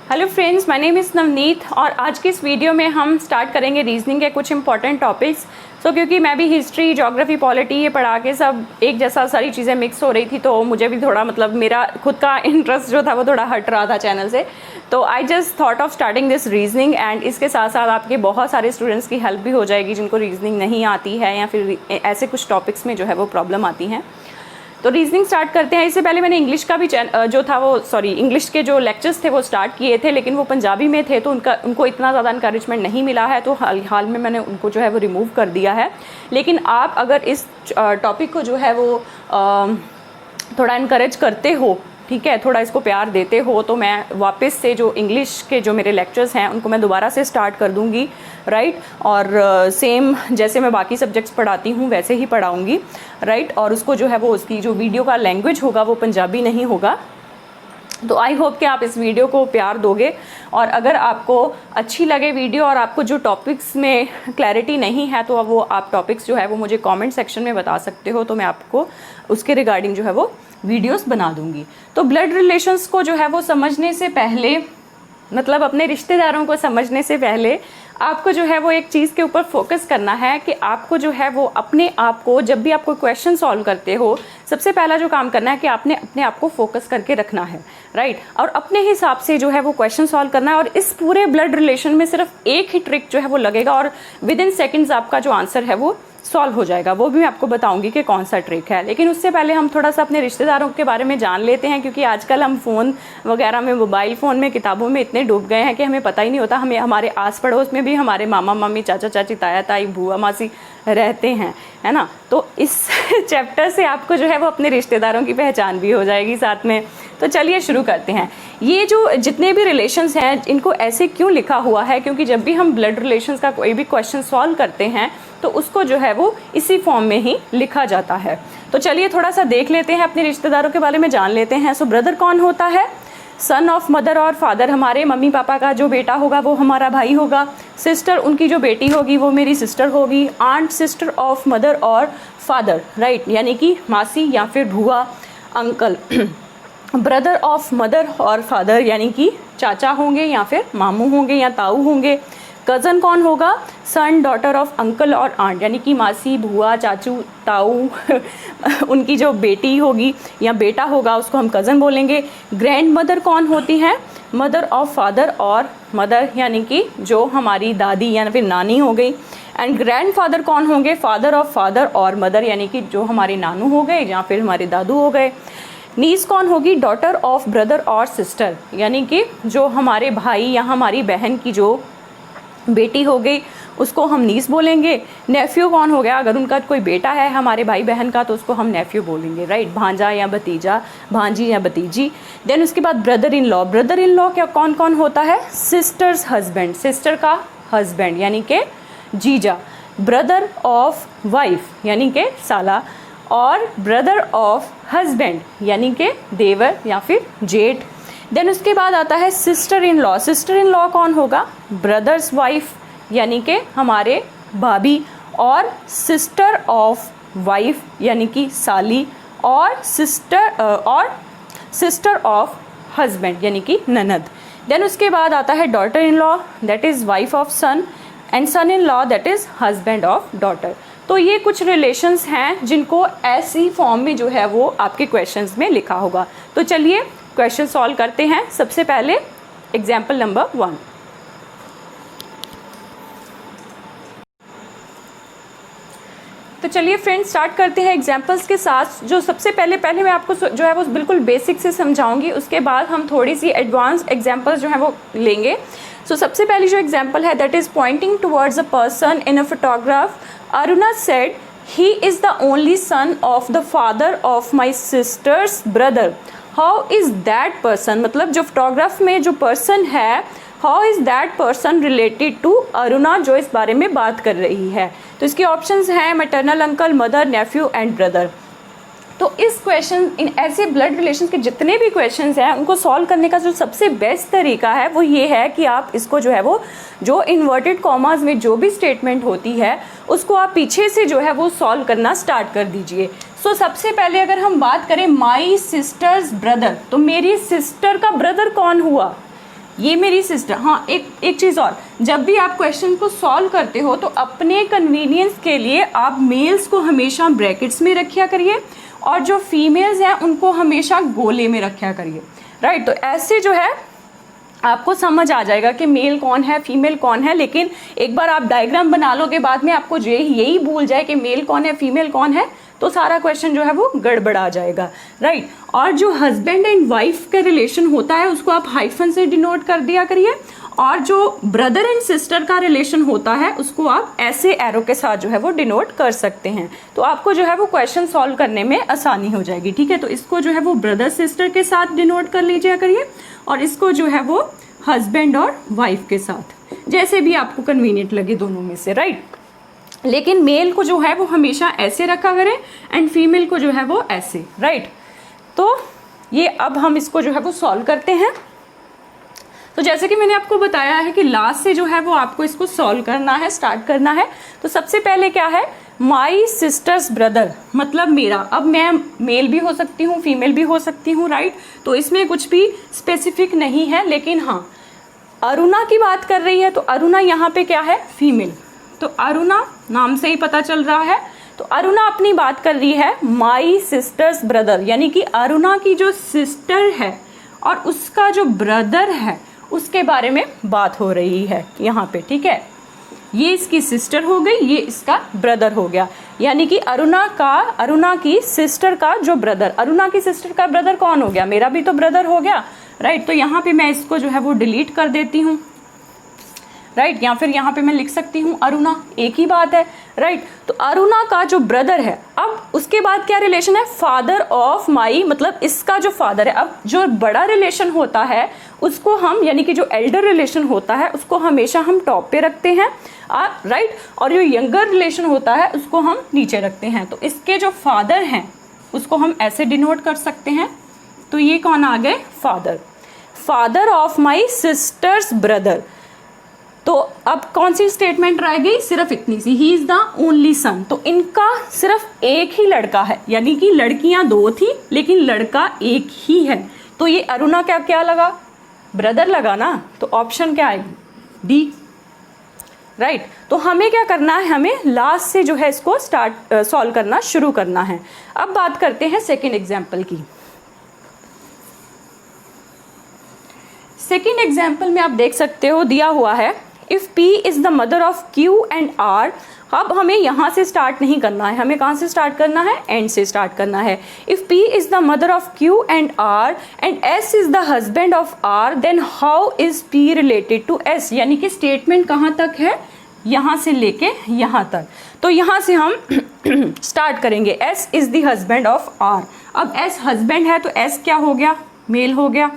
Hello friends, my name is Navneet और आज की इस वीडियो में हम स्टार्ट करेंगे रीजनिंग के कुछ इंपॉर्टेंट टॉपिक्स। क्योंकि मैं भी हिस्ट्री, ज्योग्राफी, पॉलिटी ये पढ़ा के सब एक जैसा सारी चीज़ें मिक्स हो रही थी, तो मुझे भी थोड़ा मेरा खुद का इंटरेस्ट जो था वो थोड़ा हट रहा था चैनल से। तो I just thought of starting this reasoning and इसके साथ साथ आपके बहुत सारे स्टूडेंट्स की हेल्प भी हो जाएगी जिनको रीजनिंग नहीं आती है या फिर ऐसे कुछ टॉपिक्स में जो है वो प्रॉब्लम आती हैं। तो रीजनिंग स्टार्ट करते हैं। इससे पहले मैंने इंग्लिश का भी इंग्लिश के जो लेक्चर्स थे वो स्टार्ट किए थे, लेकिन वो पंजाबी में थे तो उनको इतना ज़्यादा इंकरेजमेंट नहीं मिला है, तो हाल में मैंने उनको जो है वो रिमूव कर दिया है। लेकिन आप अगर इस टॉपिक को जो है वो थोड़ा इनकरेज करते हो, ठीक है, थोड़ा इसको प्यार देते हो, तो मैं वापस से जो इंग्लिश के जो मेरे लेक्चर्स हैं उनको मैं दोबारा से स्टार्ट कर दूंगी, राइट। और सेम जैसे मैं बाकी सब्जेक्ट्स पढ़ाती हूँ वैसे ही पढ़ाऊँगी, राइट। और उसको जो है वो उसकी जो वीडियो का लैंग्वेज होगा वो पंजाबी नहीं होगा। तो आई होप कि आप इस वीडियो को प्यार दोगे, और अगर आपको अच्छी लगे वीडियो और आपको जो टॉपिक्स में क्लैरिटी नहीं है तो वो आप टॉपिक्स जो है वो मुझे कमेंट सेक्शन में बता सकते हो, तो मैं आपको उसके रिगार्डिंग जो है वो वीडियोस बना दूंगी। तो ब्लड रिलेशंस को जो है वो समझने से पहले, मतलब अपने रिश्तेदारों को समझने से पहले आपको जो है वो एक चीज़ के ऊपर फोकस करना है कि आपको जो है वो अपने आप को, जब भी आप कोई क्वेश्चन सॉल्व करते हो, सबसे पहला जो काम करना है कि आपने अपने आप को फोकस करके रखना है, राइट। और अपने हिसाब से जो है वो क्वेश्चन सॉल्व करना है, और इस पूरे ब्लड रिलेशन में सिर्फ एक ही ट्रिक जो है वो लगेगा और विद इन सेकेंड्स आपका जो आंसर है वो सॉल्व हो जाएगा। वो भी मैं आपको बताऊंगी कि कौन सा ट्रिक है। लेकिन उससे पहले हम थोड़ा सा अपने रिश्तेदारों के बारे में जान लेते हैं, क्योंकि आजकल हम फ़ोन वगैरह में, मोबाइल फ़ोन में, किताबों में इतने डूब गए हैं कि हमें पता ही नहीं होता। हमें हमारे आस पड़ोस में भी हमारे मामा मामी, चाचा चाची, ताया ताई, बुआ मासी रहते हैं, है ना। तो इस चैप्टर से आपको जो है वो अपने रिश्तेदारों की पहचान भी हो जाएगी साथ में। तो चलिए शुरू करते हैं। ये जो जितने भी रिलेशंस हैं इनको ऐसे क्यों लिखा हुआ है, क्योंकि जब भी हम ब्लड रिलेशंस का कोई भी क्वेश्चन सॉल्व करते हैं तो उसको जो है वो इसी फॉर्म में ही लिखा जाता है। तो चलिए थोड़ा सा देख लेते हैं, अपने रिश्तेदारों के बारे में जान लेते हैं। सो ब्रदर कौन होता है? सन ऑफ मदर और फादर, हमारे मम्मी पापा का जो बेटा होगा वो हमारा भाई होगा। सिस्टर, उनकी जो बेटी होगी वो मेरी सिस्टर होगी। आंट, सिस्टर ऑफ मदर और फादर, राइट, यानी कि मासी या फिर भूआ, अंकल। ब्रदर ऑफ मदर और फादर यानी कि चाचा होंगे या फिर मामू होंगे या ताऊ होंगे। कज़न कौन होगा? सन, डॉटर ऑफ अंकल और आंट, यानी कि मासी, भूआ, चाचू, ताऊ उनकी जो बेटी होगी या बेटा होगा उसको हम कज़न बोलेंगे। ग्रैंड मदर कौन होती हैं? मदर ऑफ फादर और मदर, यानी कि जो हमारी दादी या फिर नानी हो गई। एंड ग्रैंड फादर कौन होंगे? फादर ऑफ फादर और मदर, यानी कि जो हमारे नानू हो गए या फिर हमारे दादू हो गए। नीस कौन होगी? डॉटर ऑफ ब्रदर और सिस्टर, यानी कि जो हमारे भाई या हमारी बहन की जो बेटी हो गई उसको हम नीस बोलेंगे। नेफ्यू कौन हो गया? अगर उनका कोई बेटा है हमारे भाई बहन का तो उसको हम नेफ्यू बोलेंगे, राइट, भांजा या भतीजा, भांजी या भतीजी। देन उसके बाद brother in law. Brother in law क्या कौन कौन होता है? सिस्टर्स हस्बैंड, सिस्टर का हस्बैंड यानी कि जीजा। ब्रदर ऑफ वाइफ यानी कि साला, और ब्रदर ऑफ हस्बैंड यानी कि देवर या फिर जेठ। देन उसके बाद आता है sister in law. Sister in law कौन होगा? ब्रदर्स वाइफ यानी कि हमारे भाभी, और सिस्टर ऑफ वाइफ यानी कि साली, और सिस्टर ऑफ हस्बैंड यानी कि ननद। देन उसके बाद आता है daughter in law, that is wife of son, and son in law that is husband of daughter. तो ये कुछ रिलेशंस हैं जिनको ऐसी फॉर्म में जो है वो आपके क्वेश्चंस में लिखा होगा। तो चलिए क्वेश्चन सॉल्व करते हैं। सबसे पहले एग्जाम्पल नंबर 1। तो चलिए फ्रेंड्स स्टार्ट करते हैं एग्जाम्पल्स के साथ। जो सबसे पहले मैं आपको जो है वो बिल्कुल बेसिक से समझाऊंगी, उसके बाद हम थोड़ी सी एडवांस एग्जाम्पल्स जो है वो लेंगे। सो सबसे पहली जो एग्जाम्पल है that is pointing towards a person in a photograph. Aruna said he is the only son of the father of my sister's brother. How is that person, मतलब जो फोटोग्राफ में जो पर्सन है, how is that person related to Aruna, जो इस बारे में बात कर रही है। तो इसके ऑप्शंस हैं maternal uncle, mother, Neiphiu and brother. तो इस क्वेश्चन, इन ऐसे ब्लड रिलेशन के जितने भी क्वेश्चंस हैं उनको सॉल्व करने का जो सबसे बेस्ट तरीका है वो ये है कि आप इसको जो है वो, जो इन्वर्टेड कॉमास में जो भी स्टेटमेंट होती है उसको आप पीछे से जो है वो सॉल्व करना स्टार्ट कर दीजिए। सो सबसे पहले अगर हम बात करें माई सिस्टर्स ब्रदर, तो मेरी सिस्टर का ब्रदर कौन हुआ? ये मेरी सिस्टर। हाँ, एक चीज़ और, जब भी आप क्वेश्चन को सॉल्व करते हो तो अपने कन्वीनियंस के लिए आप मेल्स को हमेशा ब्रैकेट्स में रखा करिए और जो फीमेल्स हैं उनको हमेशा गोले में रखा करिए, राइट। तो ऐसे जो है आपको समझ आ जाएगा कि मेल कौन है फीमेल कौन है। लेकिन एक बार आप डायग्राम बना लोगे, बाद में आपको यही भूल जाए कि मेल कौन है फीमेल कौन है, तो सारा क्वेश्चन जो है वो गड़बड़ा जाएगा, राइट। और जो हस्बैंड एंड वाइफ का रिलेशन होता है उसको आप हाइफन से डिनोट कर दिया करिए, और जो ब्रदर एंड सिस्टर का रिलेशन होता है उसको आप ऐसे एरो के साथ जो है वो डिनोट कर सकते हैं। तो आपको जो है वो क्वेश्चन सॉल्व करने में आसानी हो जाएगी, ठीक है। तो इसको जो है वो ब्रदर सिस्टर के साथ डिनोट कर लीजिए करिए, और इसको जो है वो हस्बैंड और वाइफ के साथ, जैसे भी आपको कन्वीनियंट लगे दोनों में से, राइट। लेकिन मेल को जो है वो हमेशा ऐसे रखा करें एंड फीमेल को जो है वो ऐसे, राइट। तो ये अब हम इसको जो है वो सॉल्व करते हैं। तो जैसे कि मैंने आपको बताया है कि लास्ट से जो है वो आपको इसको सॉल्व करना है, स्टार्ट करना है। तो सबसे पहले क्या है, माई सिस्टर्स ब्रदर, मतलब मेरा। अब मैं मेल भी हो सकती हूँ फीमेल भी हो सकती हूँ, राइट। तो इसमें कुछ भी स्पेसिफिक नहीं है, लेकिन हाँ अरुणा की बात कर रही है तो अरुणा यहाँ पे क्या है, फीमेल। तो अरुणा नाम से ही पता चल रहा है। तो अरुणा अपनी बात कर रही है माई सिस्टर्स ब्रदर, यानी कि अरुणा की जो सिस्टर है और उसका जो ब्रदर है उसके बारे में बात हो रही है यहाँ पे, ठीक है। ये इसकी सिस्टर हो गई, ये इसका ब्रदर हो गया, यानी कि अरुणा की सिस्टर का जो ब्रदर, अरुणा की सिस्टर का ब्रदर कौन हो गया, मेरा भी तो ब्रदर हो गया, राइट। तो यहाँ पे मैं इसको जो है वो डिलीट कर देती हूँ, राइट। या फिर यहाँ पे मैं लिख सकती हूँ अरुणा, एक ही बात है, राइट। तो अरुणा का जो ब्रदर है, अब उसके बाद क्या रिलेशन है, फादर ऑफ माई, मतलब इसका जो फादर है। अब जो बड़ा रिलेशन होता है उसको हम, यानी कि जो एल्डर रिलेशन होता है उसको हमेशा हम टॉप पे रखते हैं, राइट। और जो यंगर रिलेशन होता है उसको हम नीचे रखते हैं। तो इसके जो फादर हैं उसको हम ऐसे डिनोट कर सकते हैं। तो ये कौन आ गए, father of my sister's brother. तो अब कौन सी स्टेटमेंट रह गई, सिर्फ इतनी सी, he is the only son. तो इनका सिर्फ एक ही लड़का है, यानी कि लड़कियां दो थी लेकिन लड़का एक ही है। तो ये अरुणा का क्या लगा, ब्रदर लगा ना। तो ऑप्शन क्या आएगी, डी, राइट। तो हमें क्या करना है, हमें लास्ट से जो है इसको सॉल्व करना शुरू करना है। अब बात करते हैं सेकेंड एग्जाम्पल की। सेकेंड एग्जाम्पल में आप देख सकते हो दिया हुआ है, if P is the mother of Q and R। अब हमें यहाँ से स्टार्ट नहीं करना है, हमें कहाँ से स्टार्ट करना है, एंड से स्टार्ट करना है। If P is the mother of Q and R and S is the husband of R, then how is P related to S। यानी कि स्टेटमेंट कहाँ तक है, यहाँ से लेके यहाँ तक। तो यहाँ से हम स्टार्ट करेंगे, S is the husband of R। अब S हस्बैंड है तो S क्या हो गया, मेल हो गया,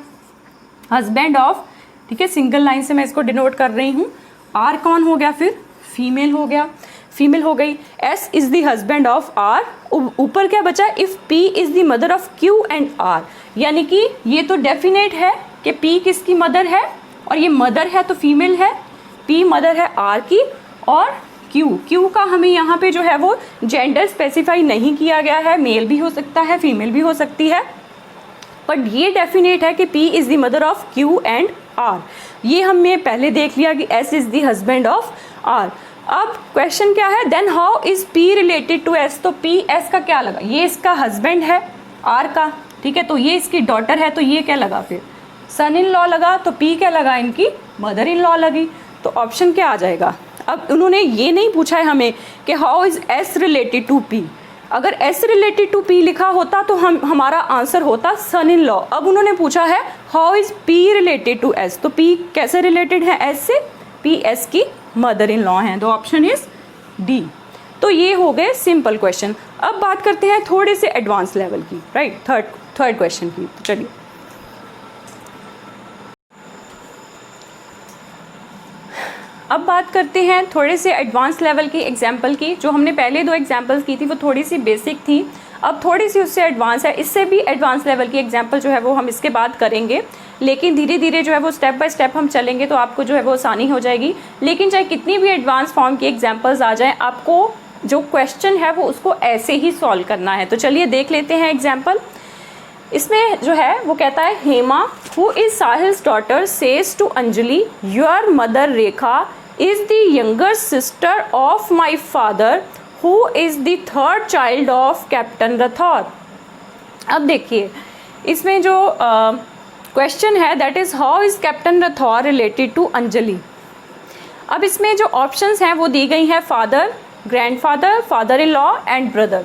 हस्बैंड ऑफ, ठीक है, सिंगल लाइन से मैं इसको डिनोट कर रही हूँ। R कौन हो गया, फिर फीमेल हो गया, फीमेल हो गई। S is the husband of R। ऊपर क्या बचा, if P is the mother of Q and R, यानी कि ये तो डेफिनेट है कि P किसकी मदर है, और ये मदर है तो फीमेल है, P मदर है R की, और Q का हमें यहाँ पे जो है वो जेंडर स्पेसिफाई नहीं किया गया है, मेल भी हो सकता है फीमेल भी हो सकती है, बट ये डेफिनेट है कि P is the mother of Q and R। ये हमने पहले देख लिया कि S is the husband of R। अब क्वेश्चन क्या है, then how is P related to S। तो P S का क्या लगा, ये इसका हस्बैंड है R का, ठीक है। तो ये इसकी डॉटर है, तो ये क्या लगा, फिर सन इन लॉ लगा। तो P क्या लगा, इनकी मदर इन लॉ लगी। तो ऑप्शन क्या आ जाएगा। अब उन्होंने ये नहीं पूछा है हमें कि how is S related to P। अगर S रिलेटेड टू P लिखा होता तो हमारा आंसर होता सन इन लॉ। अब उन्होंने पूछा है how is P related to S। तो P कैसे रिलेटेड है S से, P S की मदर इन लॉ है। तो ऑप्शन इज डी। तो ये हो गए सिंपल क्वेश्चन। अब बात करते हैं थोड़े से एडवांस लेवल की, राइट, थर्ड क्वेश्चन की। तो चलिए अब बात करते हैं थोड़े से एडवांस लेवल की एग्जाम्पल की। जो हमने पहले दो एग्जाम्पल्स की थी वो थोड़ी सी बेसिक थी, अब थोड़ी सी उससे एडवांस है। इससे भी एडवांस लेवल की एग्जाम्पल जो है वो हम इसके बाद करेंगे, लेकिन धीरे धीरे जो है वो स्टेप बाय स्टेप हम चलेंगे तो आपको जो है वो आसानी हो जाएगी। लेकिन चाहे कितनी भी एडवांस फॉर्म की एग्जाम्पल्स आ जाएँ, आपको जो क्वेश्चन है वो उसको ऐसे ही सॉल्व करना है। तो चलिए देख लेते हैं एग्जाम्पल। इसमें जो है वो कहता है Hema who is Sahil's daughter says to Anjali your mother Rekha is the younger sister of my father who is the third child of captain Rathore. अब देखिए इसमें जो क्वेश्चन है that is how is captain Rathore related to Anjali. अब इसमें जो ऑप्शंस हैं वो दी गई हैं father, grandfather, father in law and brother.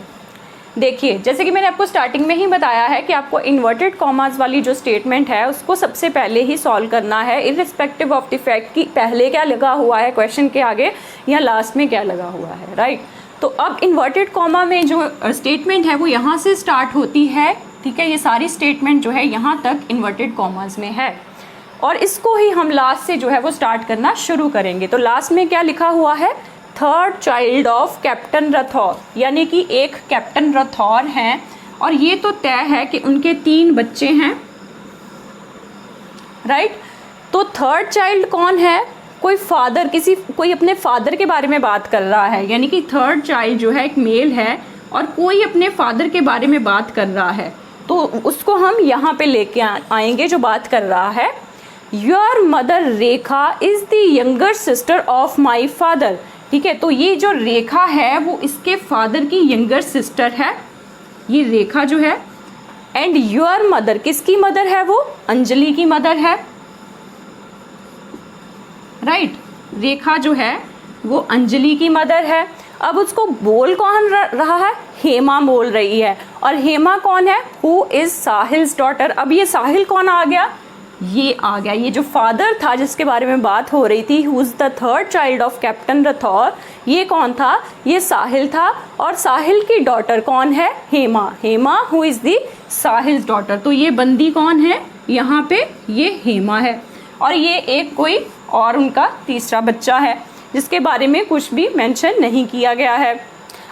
देखिए जैसे कि मैंने आपको स्टार्टिंग में ही बताया है कि आपको इन्वर्टेड कॉमास वाली जो स्टेटमेंट है उसको सबसे पहले ही सॉल्व करना है इररिस्पेक्टिव ऑफ द फैक्ट कि पहले क्या लगा हुआ है क्वेश्चन के आगे या लास्ट में क्या लगा हुआ है, राइट। तो अब इन्वर्टेड कॉमा में जो स्टेटमेंट है वो यहाँ से स्टार्ट होती है, ठीक है। ये सारी स्टेटमेंट जो है यहाँ तक इन्वर्टेड कॉमास में है और इसको ही हम लास्ट से जो है वो स्टार्ट करना शुरू करेंगे। तो लास्ट में क्या लिखा हुआ है, third child of captain Rathore, यानी कि एक कैप्टन राठौर हैं और ये तो तय है कि उनके 3 बच्चे हैं, राइट। तो थर्ड चाइल्ड कौन है, कोई फादर, कोई अपने फादर के बारे में बात कर रहा है, यानी कि थर्ड चाइल्ड जो है एक मेल है और कोई अपने फादर के बारे में बात कर रहा है, तो उसको हम यहाँ पे लेके आएंगे जो बात कर रहा है। Your mother Rekha is the younger sister of my father, ठीक है। तो ये जो रेखा है वो इसके फादर की यंगर सिस्टर है, ये रेखा जो है। एंड योर मदर, किसकी मदर है वो, अंजलि की मदर है, राइट। रेखा जो है वो अंजलि की मदर है। अब उसको बोल कौन रहा है, हेमा बोल रही है और हेमा कौन है, हु इज साहिल्स डॉटर। अब ये साहिल कौन आ गया, ये आ गया, ये जो फादर था जिसके बारे में बात हो रही थी, who is the third child of captain Rathore, ये कौन था, ये साहिल था। और साहिल की डॉटर कौन है, Hema, Hema who is the Sahil's daughter. तो ये बंदी कौन है यहाँ पे, ये हेमा है और ये एक कोई और उनका तीसरा बच्चा है जिसके बारे में कुछ भी मेंशन नहीं किया गया है।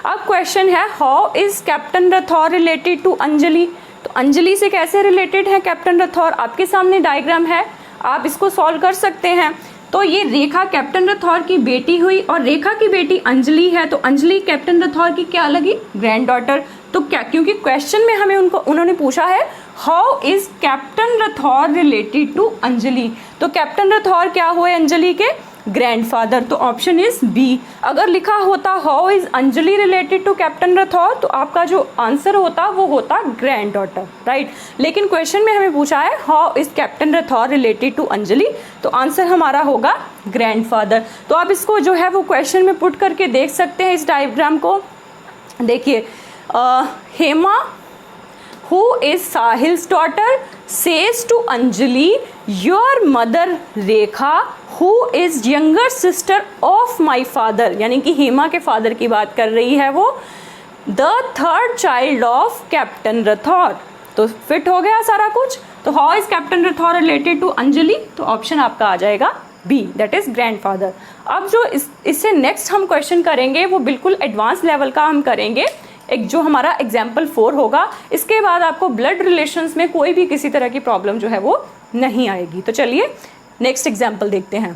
अब क्वेश्चन है how is captain Rathore related to Anjali. तो अंजलि से कैसे रिलेटेड है कैप्टन राठौर, आपके सामने डायग्राम है, आप इसको सॉल्व कर सकते हैं। तो ये रेखा कैप्टन राठौर की बेटी हुई और रेखा की बेटी अंजलि है, तो अंजलि कैप्टन राठौर की क्या लगी, ग्रैंड डॉटर। तो क्या, क्योंकि क्वेश्चन में हमें उन्होंने पूछा है how is captain Rathore related to Anjali, तो कैप्टन राठौर क्या हुए अंजलि के ग्रैंडफादर, तो ऑप्शन इज बी। अगर लिखा होता how is Anjali related to captain Rathore तो आपका जो आंसर होता वो होता ग्रैंड डॉटर, राइट। लेकिन क्वेश्चन में हमें पूछा है how is captain Rathore related to Anjali, तो आंसर हमारा होगा ग्रैंडफादर। तो आप इसको जो है वो क्वेश्चन में पुट करके देख सकते हैं इस डायग्राम को। देखिए Hema who is Sahil's daughter says to Anjali your mother Rekha who is younger sister of my father, यानी कि हेमा के फादर की बात कर रही है वो, the third child of captain Rathore. तो फिट हो गया सारा कुछ। तो how is captain Rathore related to Anjali, तो ऑप्शन आपका आ जाएगा बी, दैट इज ग्रैंडफादर। अब जो इससे नेक्स्ट हम क्वेश्चन करेंगे वो बिल्कुल एडवांस लेवल का हम करेंगे, एक जो हमारा एग्जाम्पल 4 होगा। इसके बाद आपको ब्लड रिलेशंस में कोई भी किसी तरह की प्रॉब्लम जो है वो नहीं आएगी। तो चलिए नेक्स्ट एग्जाम्पल देखते हैं।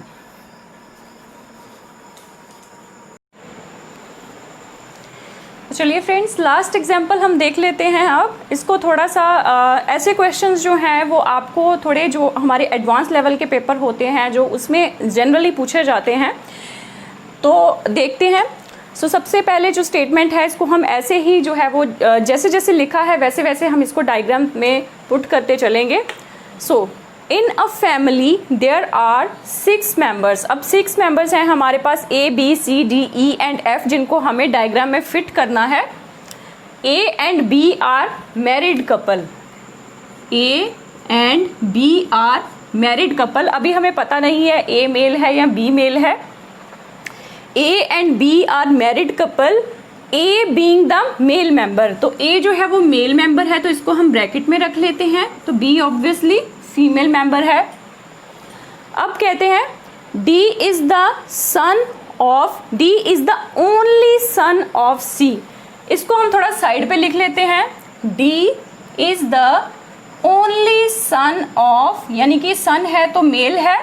तो चलिए फ्रेंड्स लास्ट एग्जाम्पल हम देख लेते हैं। अब इसको थोड़ा सा ऐसे क्वेश्चंस जो हैं वो आपको थोड़े जो हमारे एडवांस लेवल के पेपर होते हैं जो उसमें जनरली पूछे जाते हैं, तो देखते हैं। सो सबसे पहले जो स्टेटमेंट है इसको हम ऐसे ही जो है वो जैसे जैसे लिखा है वैसे वैसे हम इसको डायग्राम में पुट करते चलेंगे। So in a family there are 6 members. अब 6 मेंबर्स हैं हमारे पास A B C D E and F, जिनको हमें डायग्राम में फिट करना है। A and B are married couple, A and B are married couple. अभी हमें पता नहीं है A मेल है या B मेल है। A and B are married couple, A being the male member. तो A जो है वो मेल मेंबर है तो इसको हम ब्रैकेट में रख लेते हैं, तो B ऑब्वियसली फीमेल मेंबर है। अब कहते हैं D is the son of, D is the only son of C। इसको हम थोड़ा साइड पे लिख लेते हैं, D is the only son of, यानी कि सन है तो मेल है,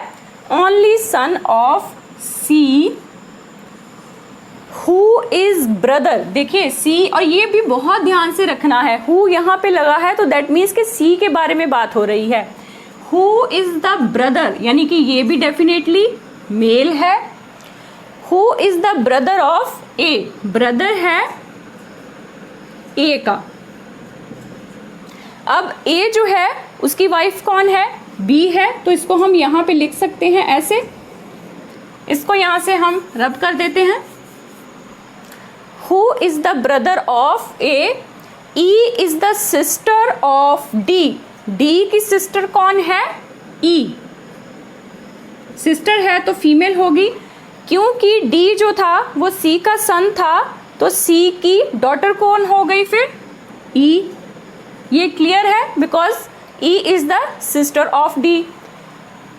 only son of C who is brother, देखिए सी, और ये भी बहुत ध्यान से रखना है, हु यहाँ पे लगा है तो दैट मीन्स कि सी के बारे में बात हो रही है। हु इज द ब्रदर, यानी कि ये भी डेफिनेटली मेल है। Who is the brother of A, brother है ए का। अब ए जो है उसकी वाइफ कौन है, बी है, तो इसको हम यहाँ पे लिख सकते हैं ऐसे, इसको यहाँ से हम रब कर देते हैं। Who is the brother of A? E is the sister of D. D की सिस्टर कौन है, E। सिस्टर है तो फीमेल होगी, क्योंकि D जो था वो C का सन था, तो C की डॉटर कौन हो गई फिर, E। ये क्लियर है, because E is the sister of D।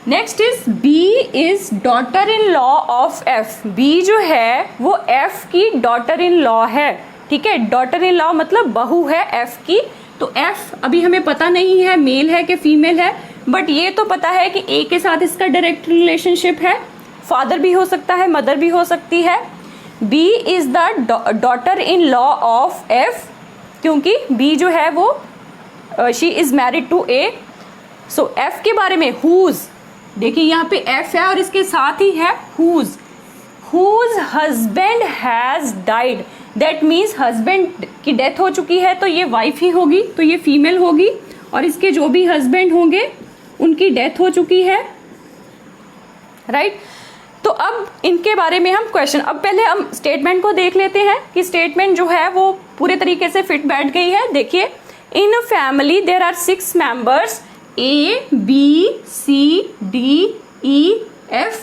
Next is B is daughter in law of F। B जो है वो F की डॉटर इन लॉ है, ठीक है। डॉटर इन लॉ मतलब बहू है F की, तो F अभी हमें पता नहीं है मेल है कि फीमेल है, बट ये तो पता है कि A के साथ इसका डायरेक्ट रिलेशनशिप है, फादर भी हो सकता है, मदर भी हो सकती है। B is the daughter in law of F, क्योंकि B जो है वो she is married to A। So F के बारे में whose, देखिए यहाँ पे F है और इसके साथ ही है whose husband has died, that means husband की डेथ हो चुकी है, तो ये वाइफ ही होगी, तो ये फीमेल होगी, और इसके जो भी हस्बैंड होंगे उनकी डेथ हो चुकी है, राइट। तो अब इनके बारे में हम क्वेश्चन, अब पहले हम स्टेटमेंट को देख लेते हैं कि स्टेटमेंट जो है वो पूरे तरीके से फिट बैठ गई है। देखिए, in family there are 6 members, A, B, C, D, E, F,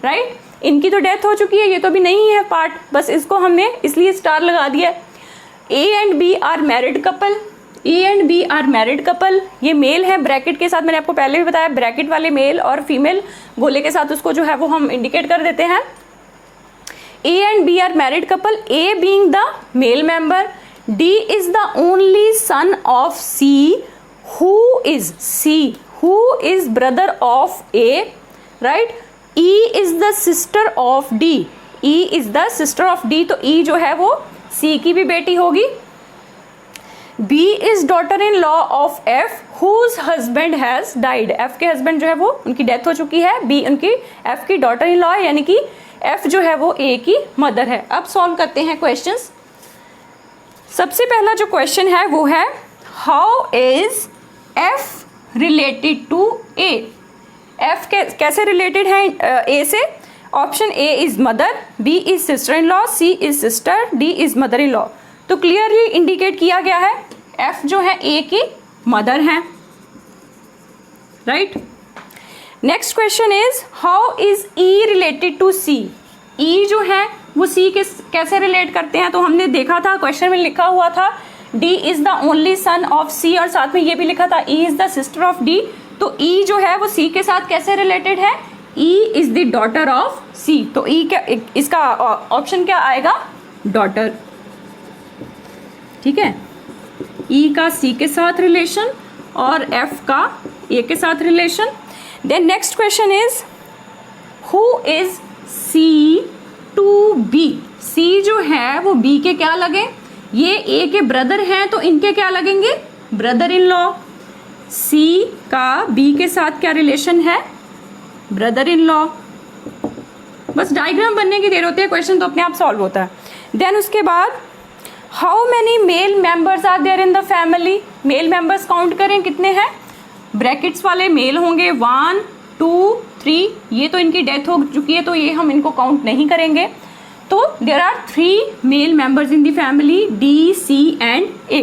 right. इनकी तो डेथ हो चुकी है, ये तो भी नहीं है पार्ट, बस इसको हमने इसलिए स्टार लगा दिया। A and B are married couple, A and B are married couple, ये मेल है ब्रैकेट के साथ, मैंने आपको पहले भी बताया ब्रैकेट वाले मेल और फीमेल गोले के साथ उसको जो है वो हम इंडिकेट कर देते हैं। A and B are married couple, A being the male member, D is the only son of C, who is brother of A, right? E is the sister of D, E is the sister of D, तो E जो है वो C की भी बेटी होगी। B is daughter in law of F, whose husband has died, F के husband जो है वो उनकी डेथ हो चुकी है, B उनकी F की डॉटर इन लॉ है, यानी कि F जो है वो A की मदर है। अब सॉल्व करते हैं क्वेश्चंस। सबसे पहला जो क्वेश्चन है वो है how is F related to A, F कैसे रिलेटेड है A से। Option A is mother, B is sister in law, C is sister, D is mother in law. तो क्लियरली इंडिकेट किया गया है F जो है A की मदर है, right. Next question is how is E related to C, E जो है वो C के कैसे रिलेट करते हैं, तो हमने देखा था क्वेश्चन में लिखा हुआ था D is the only son of C, और साथ में ये भी लिखा था E is the sister of D, तो E जो है वो C के साथ कैसे रिलेटेड है, E is the daughter of C, तो E क्या, इसका ऑप्शन क्या आएगा, डॉटर, ठीक है। E का C के साथ रिलेशन और F का A के साथ relation. Then next question is who is C to B, C जो है वो B के क्या लगे, ये A के ब्रदर हैं तो इनके क्या लगेंगे, ब्रदर इन लॉ। C का B के साथ क्या रिलेशन है, ब्रदर इन लॉ। बस डायग्राम बनने की देर होती है, क्वेश्चन तो अपने आप सॉल्व होता है। देन उसके बाद how many male members are there in the family, male members count करें कितने हैं, ब्रैकेट्स वाले मेल होंगे 1 2 3, ये तो इनकी डेथ हो चुकी है तो ये हम इनको काउंट नहीं करेंगे। तो there are 3 male members in the family, D, C and A।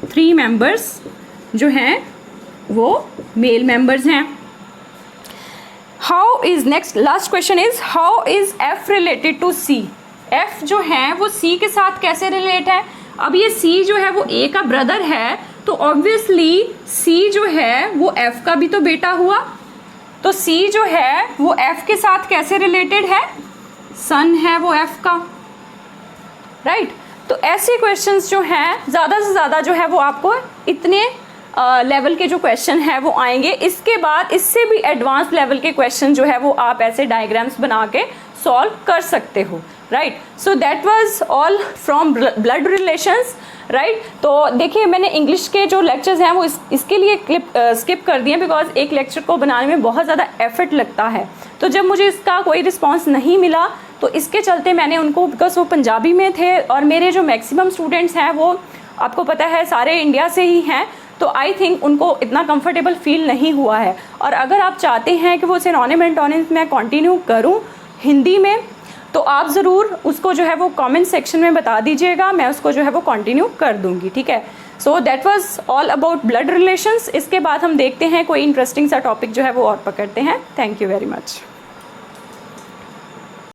3 members जो हैं वो मेल मेंबर्स हैं। How is next last question is how is F related to C, F जो है वो C के साथ कैसे रिलेट है। अब ये C जो है वो A का ब्रदर है, तो ऑब्वियसली C जो है वो F का भी तो बेटा हुआ, तो C जो है वो F के साथ कैसे रिलेटेड है, सन है वो F का, राइट। तो ऐसे क्वेश्चंस जो हैं ज़्यादा से ज़्यादा जो है वो आपको इतने लेवल के जो क्वेश्चन है वो आएंगे। इसके बाद इससे भी एडवांस लेवल के क्वेश्चन जो है वो आप ऐसे डायग्राम्स बना के सॉल्व कर सकते हो, right. So that was all from blood relations, right. तो देखिए मैंने इंग्लिश के जो लेक्चर्स हैं वो इसके लिए स्किप कर दिए बिकॉज एक लेक्चर को बनाने में बहुत ज़्यादा एफर्ट लगता है। तो जब मुझे इसका कोई रिस्पॉन्स नहीं मिला तो इसके चलते मैंने उनको, बिकॉज वो पंजाबी में थे और मेरे जो मैक्सिमम स्टूडेंट्स हैं वो आपको पता है सारे इंडिया से ही हैं, तो आई थिंक उनको इतना कंफर्टेबल फील नहीं हुआ है। और अगर आप चाहते हैं कि वो सिनोनिम एंटोनिम्स मैं कंटिन्यू करूं हिंदी में तो आप ज़रूर उसको जो है वो कमेंट सेक्शन में बता दीजिएगा, मैं उसको जो है वो कंटिन्यू कर दूंगी, ठीक है। So that was all about blood relations. इसके बाद हम देखते हैं कोई इंटरेस्टिंग सा टॉपिक जो है वो और पकड़ते हैं। Thank you very much.